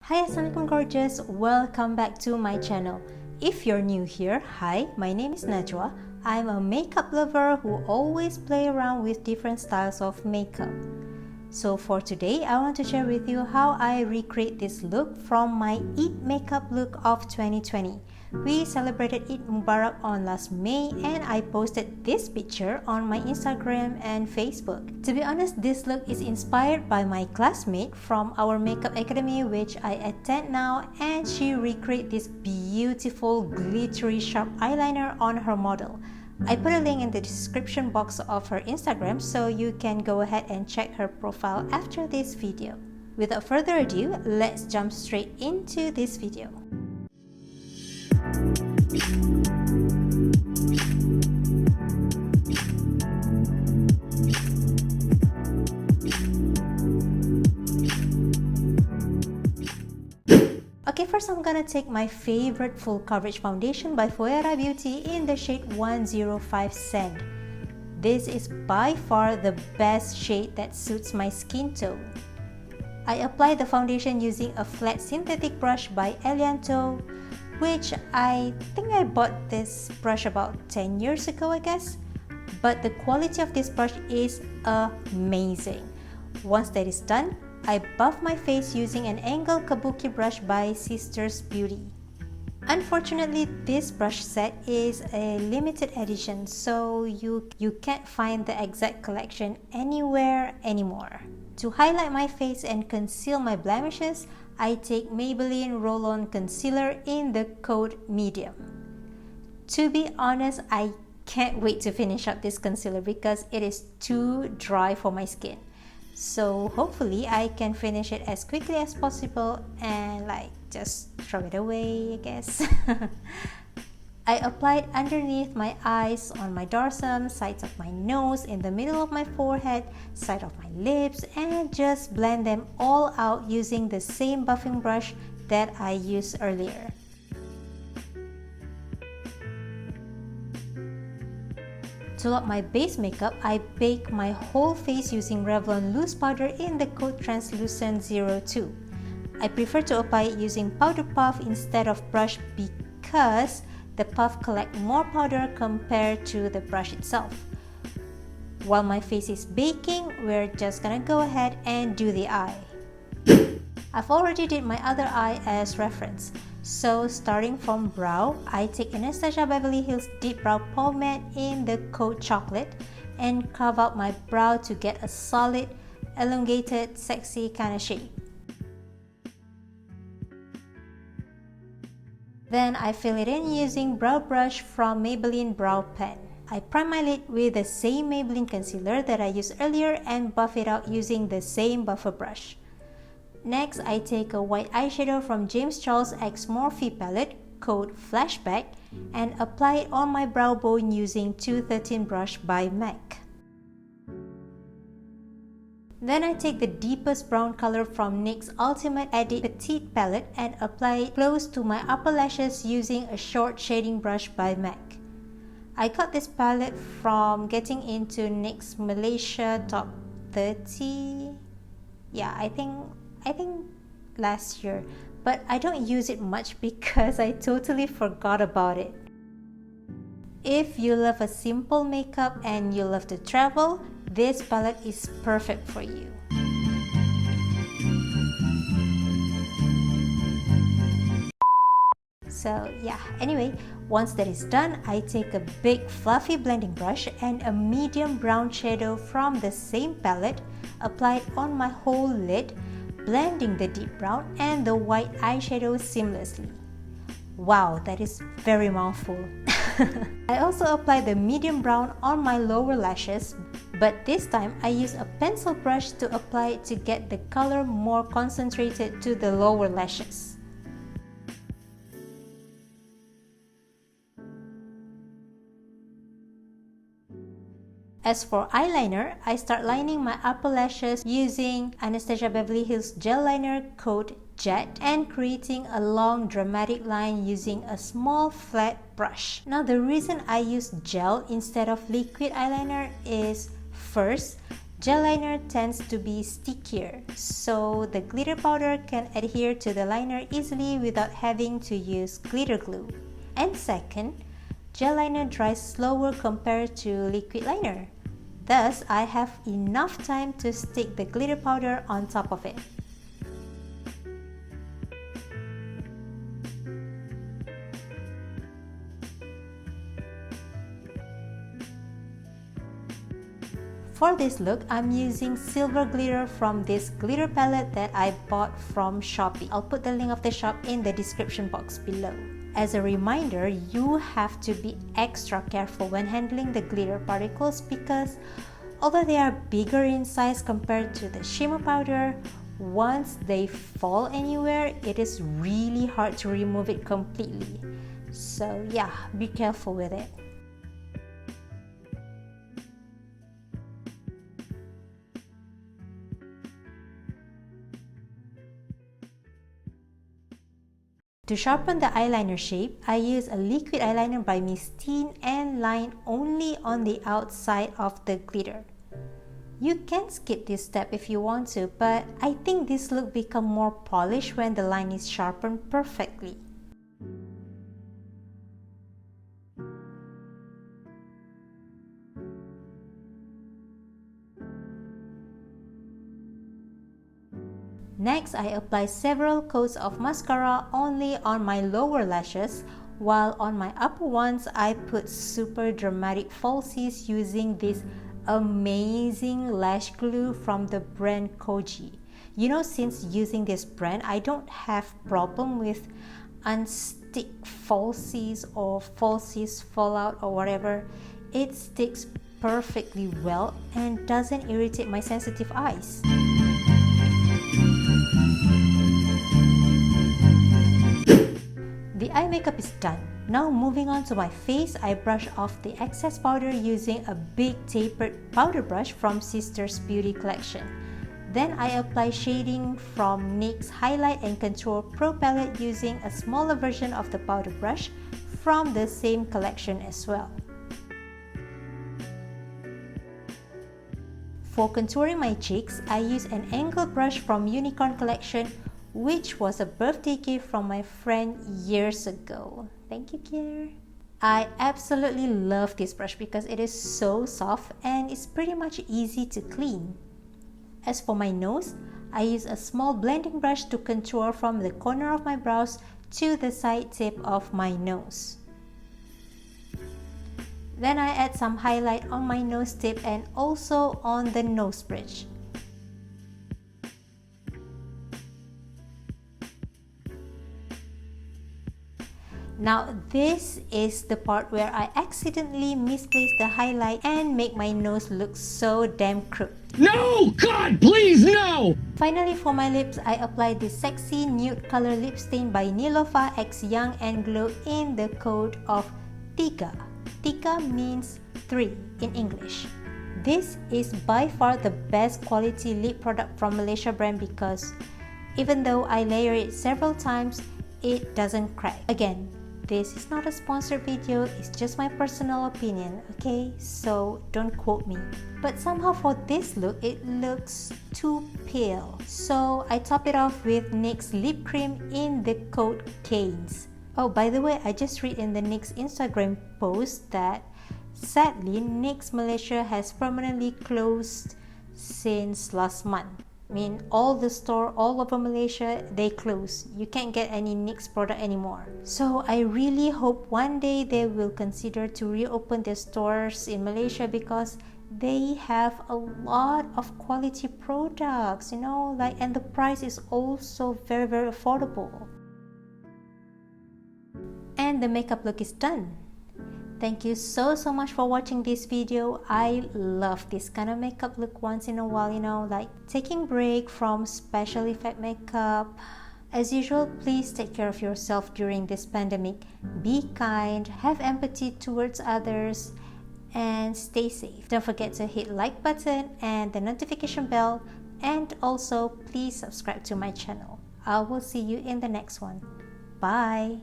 Hi, Assalamualaikum gorgeous, welcome back to my channel. If you're new here, hi, my name is Najwa. I'm a makeup lover who always play around with different styles of makeup. So for today, I want to share with you how I recreate this look from my Eid makeup look of 2020. We celebrated Eid Mubarak on last May and I posted this picture on my Instagram and Facebook. To be honest, this look is inspired by my classmate from our makeup academy which I attend now, and she recreated this beautiful glittery sharp eyeliner on her model. I put a link in the description box of her Instagram so you can go ahead and check her profile after this video. Without further ado, let's jump straight into this video. Okay, first I'm gonna take my favorite full coverage foundation by Phoera Beauty in the shade 105 Sand. This is by far the best shade that suits my skin tone. I apply the foundation using a flat synthetic brush by Elianto, which I think I bought this brush about 10 years ago, I guess. But the quality of this brush is amazing. Once that is done, I buff my face using an angle kabuki brush by Sisters Beauty. Unfortunately, this brush set is a limited edition, so you can't find the exact collection anywhere anymore. To highlight my face and conceal my blemishes, I take Maybelline Roll-On Concealer in the code Medium. To be honest, I can't wait to finish up this concealer because it is too dry for my skin. So hopefully I can finish it as quickly as possible and just throw it away, I guess. I applied underneath my eyes, on my dorsum, sides of my nose, in the middle of my forehead, side of my lips, and just blend them all out using the same buffing brush that I used earlier. To lock my base makeup, I bake my whole face using Revlon loose powder in the code Translucent 02. I prefer to apply it using powder puff instead of brush because the puff collects more powder compared to the brush itself. While my face is baking, we're just gonna go ahead and do the eye. I've already did my other eye as reference. So starting from brow, I take Anastasia Beverly Hills Deep Brow Pomade in the code Chocolate and carve out my brow to get a solid, elongated, sexy kind of shape. Then I fill it in using brow brush from Maybelline Brow Pen. I prime my lid with the same Maybelline concealer that I used earlier and buff it out using the same buffer brush. Next, I take a white eyeshadow from James Charles X Morphe palette, code Flashback, and apply it on my brow bone using 213 brush by MAC. Then I take the deepest brown color from NYX Ultimate Edit Petite palette and apply it close to my upper lashes using a short shading brush by MAC. I got this palette from getting into NYX Malaysia Top 30. Yeah, I think last year, but I don't use it much because I totally forgot about it. If you love a simple makeup and you love to travel, this palette is perfect for you. So yeah, anyway, once that is done, I take a big fluffy blending brush and a medium brown shadow from the same palette, apply it on my whole lid, blending the deep brown and the white eyeshadow seamlessly. Wow, that is very mouthful. I also apply the medium brown on my lower lashes, but this time I use a pencil brush to apply it to get the color more concentrated to the lower lashes. As for eyeliner, I start lining my upper lashes using Anastasia Beverly Hills Gel Liner code Jet and creating a long dramatic line using a small flat brush. Now the reason I use gel instead of liquid eyeliner is first, Gel liner tends to be stickier, so the glitter powder can adhere to the liner easily without having to use glitter glue. And second, gel liner dries slower compared to liquid liner. Thus, I have enough time to stick the glitter powder on top of it. For this look, I'm using silver glitter from this glitter palette that I bought from Shopee. I'll put the link of the shop in the description box below. As a reminder, you have to be extra careful when handling the glitter particles because although they are bigger in size compared to the shimmer powder, once they fall anywhere, it is really hard to remove it completely. So yeah, be careful with it. To sharpen the eyeliner shape, I use a liquid eyeliner by Miss Teen and line only on the outside of the glitter. You can skip this step if you want to, but I think this look becomes more polished when the line is sharpened perfectly. Next, I apply several coats of mascara only on my lower lashes, while on my upper ones, I put super dramatic falsies using this amazing lash glue from the brand Koji. You know, since using this brand, I don't have problem with unstick falsies or falsies fallout or whatever. It sticks perfectly well and doesn't irritate my sensitive eyes. The eye makeup is done. Now moving on to my face, I brush off the excess powder using a big tapered powder brush from Sister's Beauty collection. Then I apply shading from NYX's Highlight and Contour Pro palette using a smaller version of the powder brush from the same collection as well. For contouring my cheeks, I use an angled brush from Unicorn collection, which was a birthday gift from my friend years ago. Thank you, Kier. I absolutely love this brush because it is so soft and it's pretty much easy to clean. As for my nose, I use a small blending brush to contour from the corner of my brows to the side tip of my nose. Then I add some highlight on my nose tip and also on the nose bridge. Now this is the part where I accidentally misplace the highlight and make my nose look so damn crooked. No! God, please, no! Finally, for my lips, I apply this sexy nude color lip stain by Nilofa x Young and Glow in the code of Tiga. Tiga means 3 in English. This is by far the best quality lip product from Malaysia brand because even though I layer it several times, it doesn't crack. Again, this is not a sponsored video, it's just my personal opinion, okay? So don't quote me. But somehow for this look, it looks too pale. So I top it off with NYX lip cream in the code Canes. Oh, by the way, I just read in the NYX Instagram post that sadly, NYX Malaysia has permanently closed since last month. I mean, all the store all over Malaysia, they close. You can't get any NYX product anymore. So I really hope one day they will consider to reopen their stores in Malaysia because they have a lot of quality products, you know, like, and the price is also very, very affordable. And the makeup look is done. Thank you so much for watching this video. I love this kind of makeup look once in a while, you know, like taking break from special effect makeup. As usual, please take care of yourself during this pandemic. Be kind, have empathy towards others, and stay safe. Don't forget to hit like button and the notification bell, and also please subscribe to my channel. I will see you in the next one. Bye!